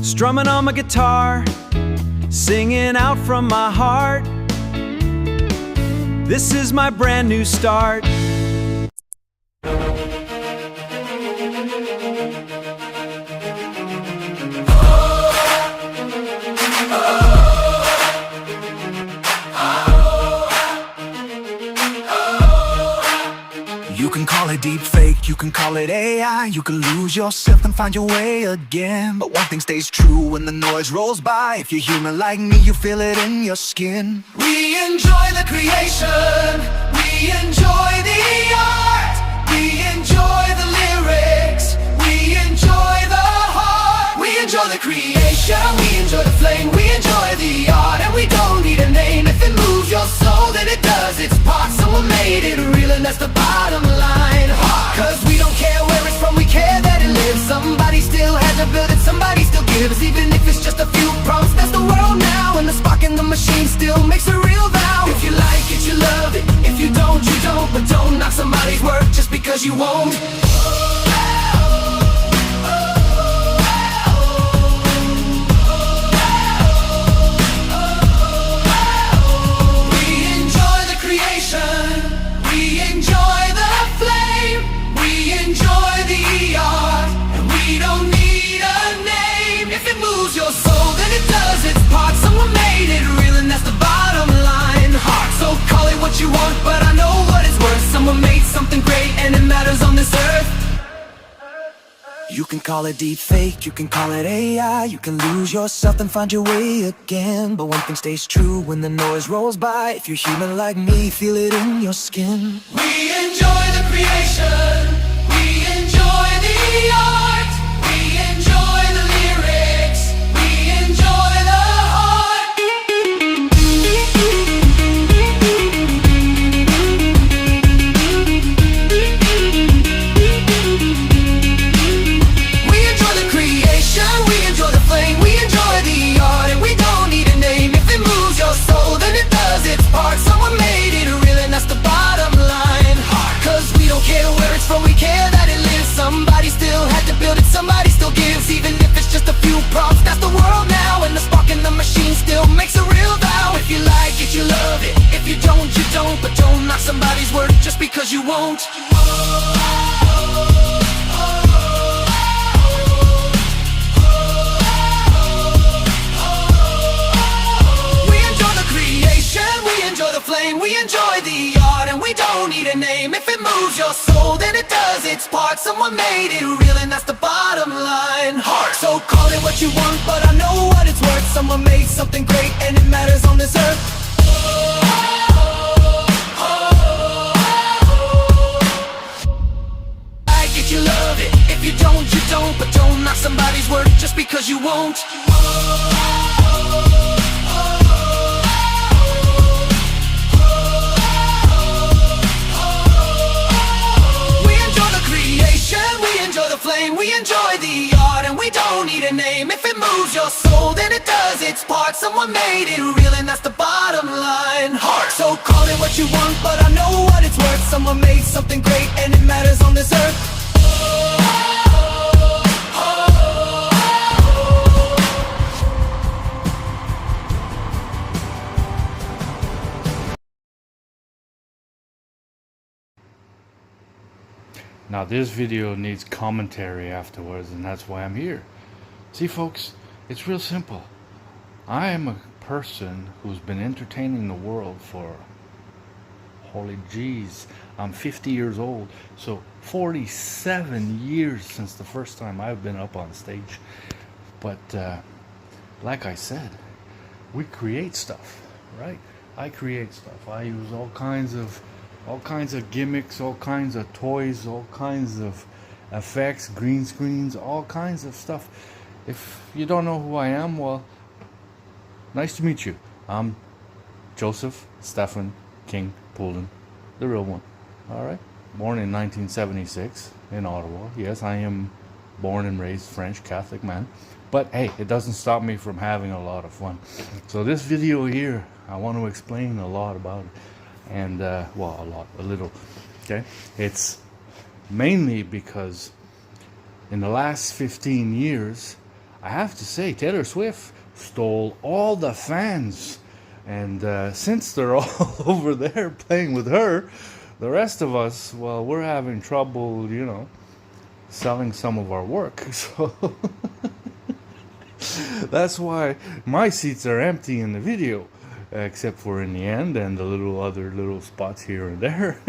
strumming on my guitar, singing out from my heart. This is my brand new start. You can call it deep fake, you can call it AI, you can lose yourself and find your way again. But one thing stays true when the noise rolls by: if you're human like me, you feel it in your skin. We enjoy the creation, we enjoy the art, we enjoy the lyrics, we enjoy the heart. We enjoy the creation, we enjoy the flame, we enjoy the art, and we don't need a name. If it moves your soul, then it does its part. Someone made it real, and that's the bottom line. Cause we don't care where it's from, we care that it lives. Somebody still had to build it, somebody still gives. Even if it's just a few prompts, that's the world now. And the spark in the machine still makes a real vow. If you like it, you love it. If you don't, you don't. But don't knock somebody's work just because you won't. You want, but I know what it's worth. Someone made something great and it matters on this earth. You can call it deep fake, you can call it AI, you can lose yourself and find your way again. But one thing stays true when the noise rolls by: if you're human like me, feel it in your skin. We enjoy the creation, we enjoy the art, we enjoy the lyrics, we enjoy the heart. Someone made it real, and that's the bottom line. Cause we don't care where it's from, we care that it lives. Somebody still had to build it, somebody still gives. Even if it's just a few prompts, that's the world now. And the spark in the machine still makes a real vow. If you like it, you love it. If you don't, you don't. But don't knock somebody's work just because you won't. We enjoy the art, and we don't need a name. If it moves your soul, then it does its part. Someone made it real, and that's the bottom line. Heart. So call it what you want, but I know what it's worth. Someone made something great, and it matters on this earth. Like it, you love it. If you don't, you don't. But don't knock somebody's work just because you won't. We enjoy the art, and we don't need a name. If it moves your soul, then it does its part. Someone made it real, and that's the bottom line. Heart. So call it what you want, but I know what it's worth. Someone made something great, and it matters on this earth. Now this video needs commentary afterwards, and that's why I'm here. See folks, it's real simple. I am a person who's been entertaining the world for, holy jeez, I'm 50 years old, so 47 years since the first time I've been up on stage. But like I said, we create stuff, right? I create stuff. I use all kinds of gimmicks, all kinds of toys, all kinds of effects, green screens, all kinds of stuff. If you don't know who I am, well, nice to meet you. I'm Joseph Stephen King Poulin, the real one. All right, born in 1976 in Ottawa. Yes, I am born and raised French Catholic man, but hey, it doesn't stop me from having a lot of fun. So this video here, I want to explain a lot about it. And well, a little, okay? It's mainly because in the last 15 years I have to say, Taylor Swift stole all the fans. And since they're all over there playing with her, the rest of us, well, we're having trouble, selling some of our work. So that's why my seats are empty in the video, except for in the end and the other little spots here and there.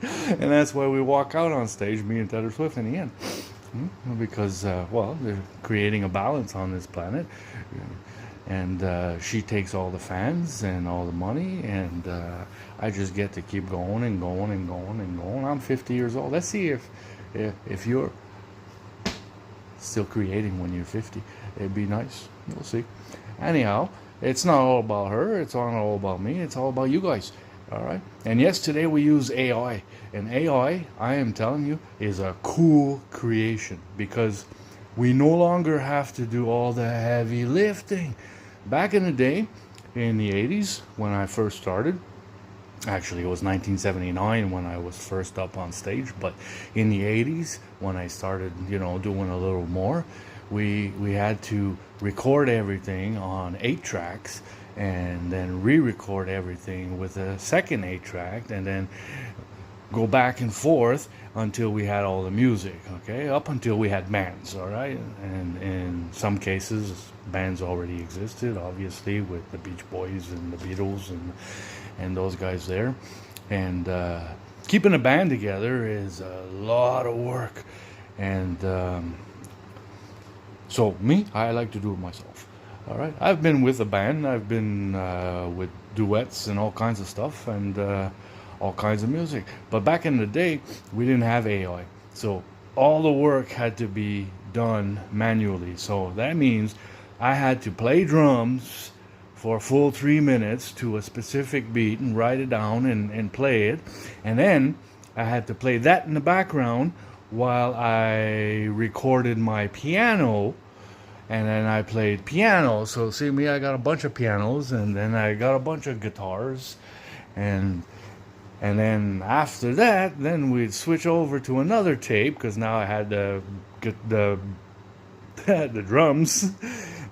And that's why we walk out on stage, me and Taylor Swift, in the end. Because, well, they're creating a balance on this planet. And she takes all the fans and all the money, and I just get to keep going and going and going and going. I'm 50 years old. Let's see if you're still creating when you're 50. It'd be nice. We'll see. Anyhow, it's not all about her. It's not all about me. It's all about you guys. All right. And yes, today we use AI. And AI, I am telling you, is a cool creation because we no longer have to do all the heavy lifting. Back in the day, in the 80s, when I first started, actually it was 1979 when I was first up on stage, but in the 80s, when I started, doing a little more, we had to record everything on 8 tracks and then re-record everything with a second 8 track and then go back and forth until we had all the music, okay? Up until we had bands, all right? And in some cases, bands already existed, obviously, with the Beach Boys and the Beatles and those guys there. And keeping a band together is a lot of work. And so me, I like to do it myself, all right? I've been with a band. I've been with duets and all kinds of stuff, and all kinds of music. But back in the day, we didn't have AI. So all the work had to be done manually. So that means I had to play drums for a full 3 minutes to a specific beat and write it down and play it. And then I had to play that in the background while I recorded my piano. And then I played piano. So see me, I got a bunch of pianos, and then I got a bunch of guitars. And then after that, then we'd switch over to another tape because now I had the drums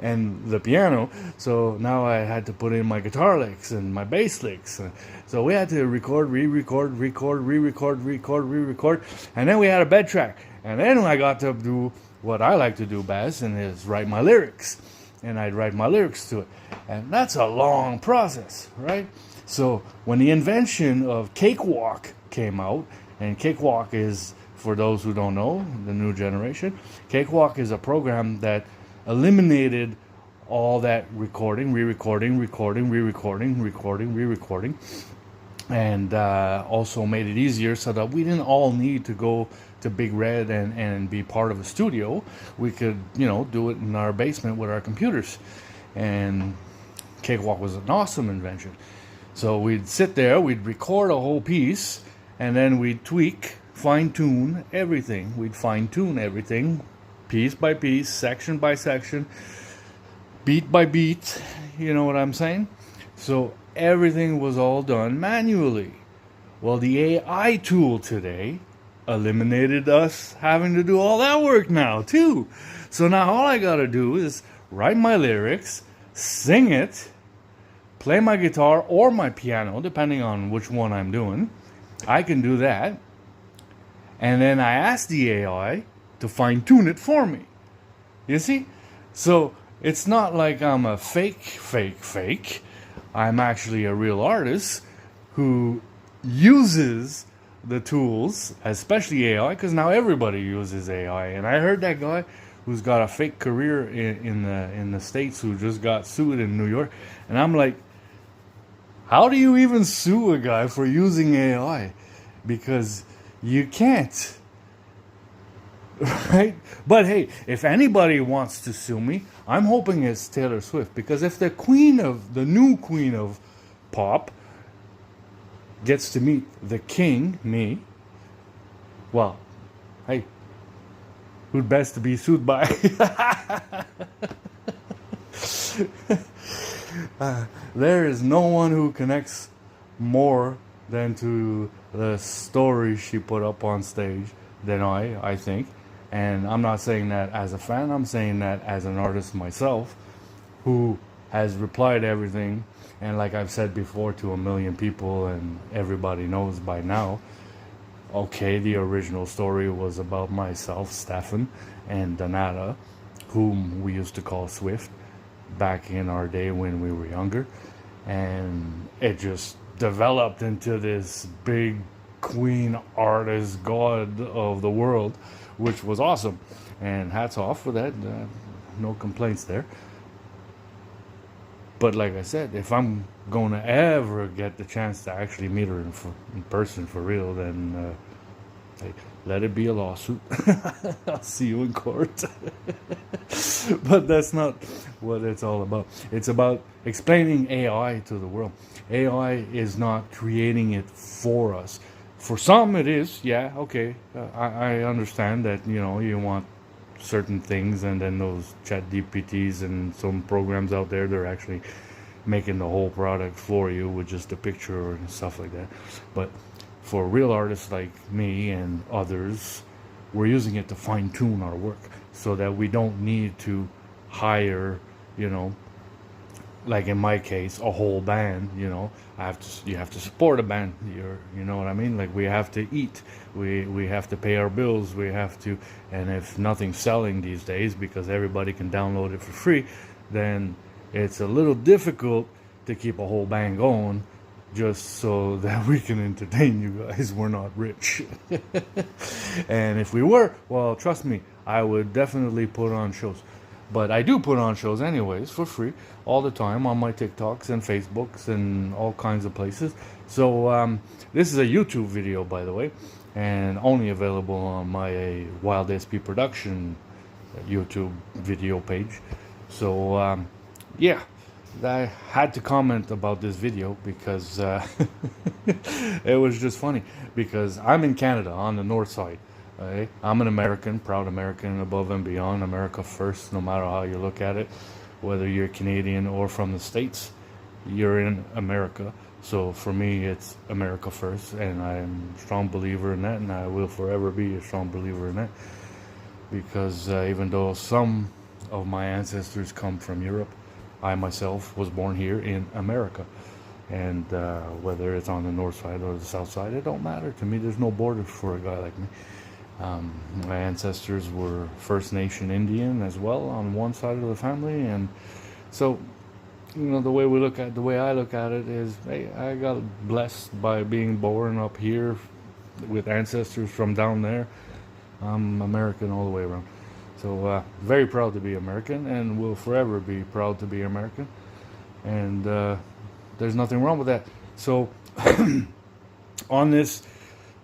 and the piano. So now I had to put in my guitar licks and my bass licks. So we had to record, re-record, record, re-record, record, re-record. And then we had a bed track. And then I got to do what I like to do best, and is write my lyrics. And I'd write my lyrics to it. And that's a long process, right? So when the invention of Cakewalk came out, and Cakewalk is, for those who don't know, the new generation, Cakewalk is a program that eliminated all that recording, re-recording, recording, re-recording, recording, re-recording, and also made it easier so that we didn't all need to go to Big Red and be part of a studio. We could, do it in our basement with our computers. And Cakewalk was an awesome invention. So we'd sit there, we'd record a whole piece, and then we'd tweak, fine-tune everything. We'd fine-tune everything, piece by piece, section by section, beat by beat, you know what I'm saying? So everything was all done manually. Well, the AI tool today eliminated us having to do all that work now, too. So now all I gotta do is write my lyrics, sing it, play my guitar or my piano, depending on which one I'm doing. I can do that. And then I ask the AI to fine-tune it for me. You see? So it's not like I'm a fake. I'm actually a real artist who uses the tools, especially AI, because now everybody uses AI. And I heard that guy who's got a fake career in the States who just got sued in New York. And I'm like, how do you even sue a guy for using AI? Because you can't. Right? But hey, if anybody wants to sue me, I'm hoping it's Taylor Swift. Because if the new queen of pop, gets to meet the king, me, well, hey, who'd best to be sued by? There is no one who connects more than to the story she put up on stage than I think. And I'm not saying that as a fan, I'm saying that as an artist myself who has replied everything. And like I've said before to a million people, and everybody knows by now, okay, the original story was about myself, Stefan, and Donata, whom we used to call Swift back in our day when we were younger. And it just developed into this big queen artist god of the world, which was awesome. And hats off for that. No complaints there. But like I said, if I'm going to ever get the chance to actually meet her in person for real, then hey, let it be a lawsuit. I'll see you in court. But that's not what it's all about. It's about explaining AI to the world. AI is not creating it for us. For some it is, yeah, okay. I understand that, you want certain things, and then those chat DPTs and some programs out there, they're actually making the whole product for you with just a picture and stuff like that. But for real artists like me and others, we're using it to fine tune our work so that we don't need to hire, like in my case, a whole band. You have to support a band. You know what I mean? Like, we have to eat, we have to pay our bills, we have to, and if nothing's selling these days because everybody can download it for free, then it's a little difficult to keep a whole band going just so that we can entertain you guys. We're not rich. And if we were, well, trust me, I would definitely put on shows. But I do put on shows anyways for free all the time on my TikToks and Facebooks and all kinds of places. So this is a YouTube video, by the way, and only available on my Wild SP Production YouTube video page. So yeah, I had to comment about this video because it was just funny, because I'm in Canada on the north side. Okay? I'm an American, proud American, above and beyond, America first, no matter how you look at it. Whether you're Canadian or from the States, you're in America. So for me, it's America first, and I'm a strong believer in that, and I will forever be a strong believer in that. Because even though some of my ancestors come from Europe, I myself was born here in America. And whether it's on the north side or the south side, it don't matter to me. There's no border for a guy like me. My ancestors were First Nation Indian as well on one side of the family, and so the way I look at it is, hey, I got blessed by being born up here with ancestors from down there. I'm American all the way around. So very proud to be American, and will forever be proud to be American. And there's nothing wrong with that. So on this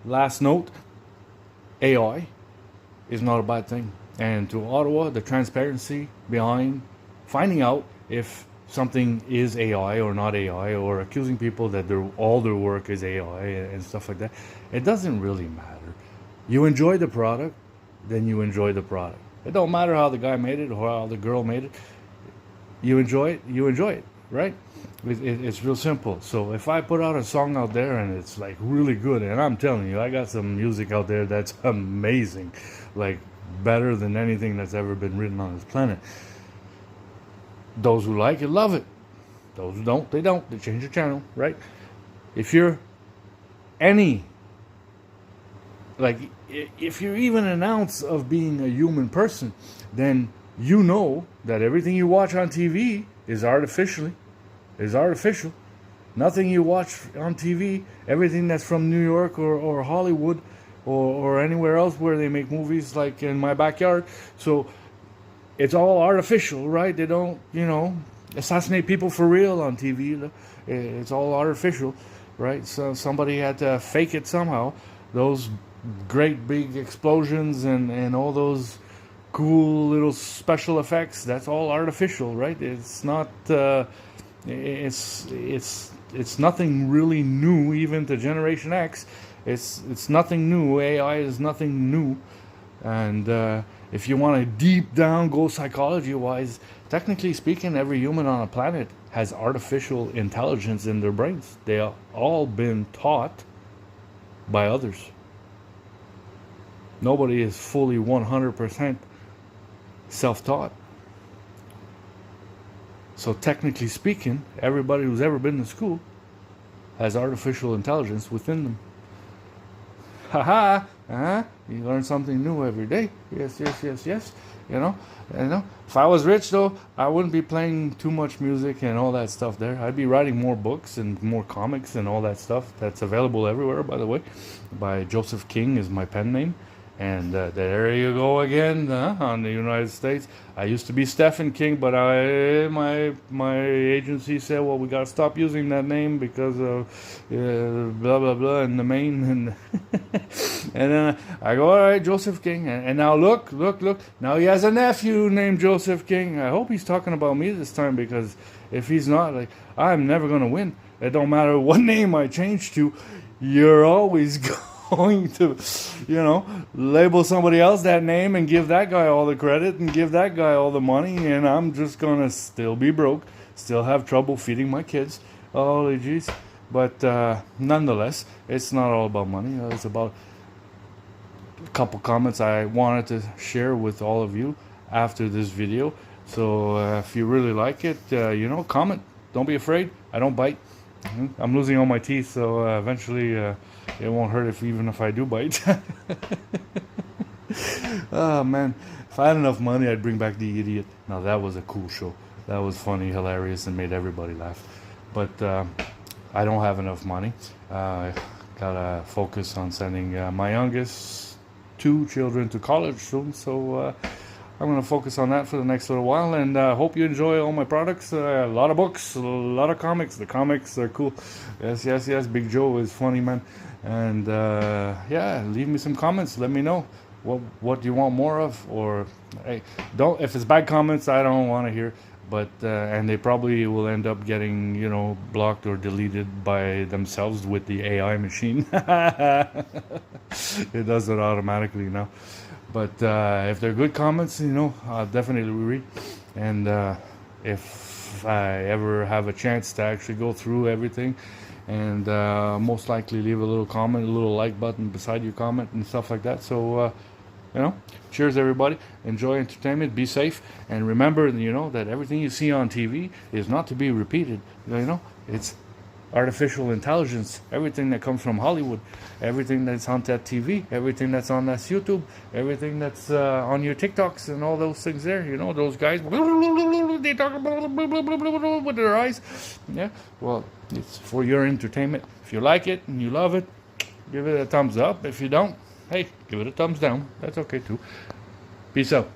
last note, AI is not a bad thing. And to Ottawa, the transparency behind finding out if something is AI or not AI, or accusing people that all their work is AI and stuff like that, it doesn't really matter. You enjoy the product, then you enjoy the product. It don't matter how the guy made it or how the girl made it. You enjoy it, right? It's real simple. So if I put out a song out there and it's like really good, and I'm telling you, I got some music out there that's amazing, like better than anything that's ever been written on this planet. Those who like it, love it. Those who don't, they don't. They change the channel, right? If you're if you're even an ounce of being a human person, then you know that everything you watch on TV is artificial. Nothing you watch on TV, everything that's from New York or Hollywood or anywhere else where they make movies, like in my backyard. So it's all artificial, right? They don't, assassinate people for real on TV. It's all artificial, right? So somebody had to fake it somehow. Those great big explosions and all those cool little special effects, that's all artificial, right? It's not it's nothing really new, even to Generation X. It's nothing new. AI is nothing new. And if you want to deep down go psychology wise, technically speaking, every human on a planet has artificial intelligence in their brains. They have all been taught by others. Nobody is fully 100% self-taught. So technically speaking, everybody who's ever been to school has artificial intelligence within them. Haha, you learn something new every day. Yes, yes, yes, yes. You know, if I was rich though, I wouldn't be playing too much music and all that stuff there. I'd be writing more books and more comics and all that stuff that's available everywhere, by the way. By Joseph King is my pen name. And there you go again, on the United States. I used to be Stephen King, but my agency said, well, we gotta stop using that name because of blah blah blah in the main, and and then I go, all right, Joseph King, and now look, now he has a nephew named Joseph King. I hope he's talking about me this time, because if he's not, like, I'm never gonna win. It don't matter what name I change to, you're always going to, label somebody else that name and give that guy all the credit and give that guy all the money, and I'm just gonna still be broke, still have trouble feeding my kids. Holy jeez. But nonetheless, it's not all about money. It's about a couple comments I wanted to share with all of you after this video. So if you really like it, comment. Don't be afraid. I don't bite. I'm losing all my teeth, so eventually it won't hurt even if I do bite. Oh man, if I had enough money, I'd bring back The Idiot. Now that was a cool show. That was funny, hilarious, and made everybody laugh. But I don't have enough money. Gotta focus on sending my youngest 2 children to college soon, so I'm going to focus on that for the next little while, and hope you enjoy all my products. A lot of books, a lot of comics. The comics are cool. Yes, yes, yes. Big Joe is funny, man. And yeah, leave me some comments. Let me know what do you want more of, or hey, don't. If it's bad comments, I don't want to hear. But and they probably will end up getting blocked or deleted by themselves with the AI machine. It does it automatically now. But if they're good comments, I'll definitely read. And if I ever have a chance to actually go through everything, and most likely leave a little comment, a little like button beside your comment and stuff like that. So, cheers everybody. Enjoy entertainment. Be safe. And remember, that everything you see on TV is not to be repeated. It's artificial intelligence, everything that comes from Hollywood, everything that's on that TV, everything that's on that YouTube, everything that's on your TikToks and all those things there. Those guys, they talk with their eyes. Yeah, well, it's for your entertainment. If you like it and you love it, give it a thumbs up. If you don't, hey, give it a thumbs down. That's okay too. Peace out.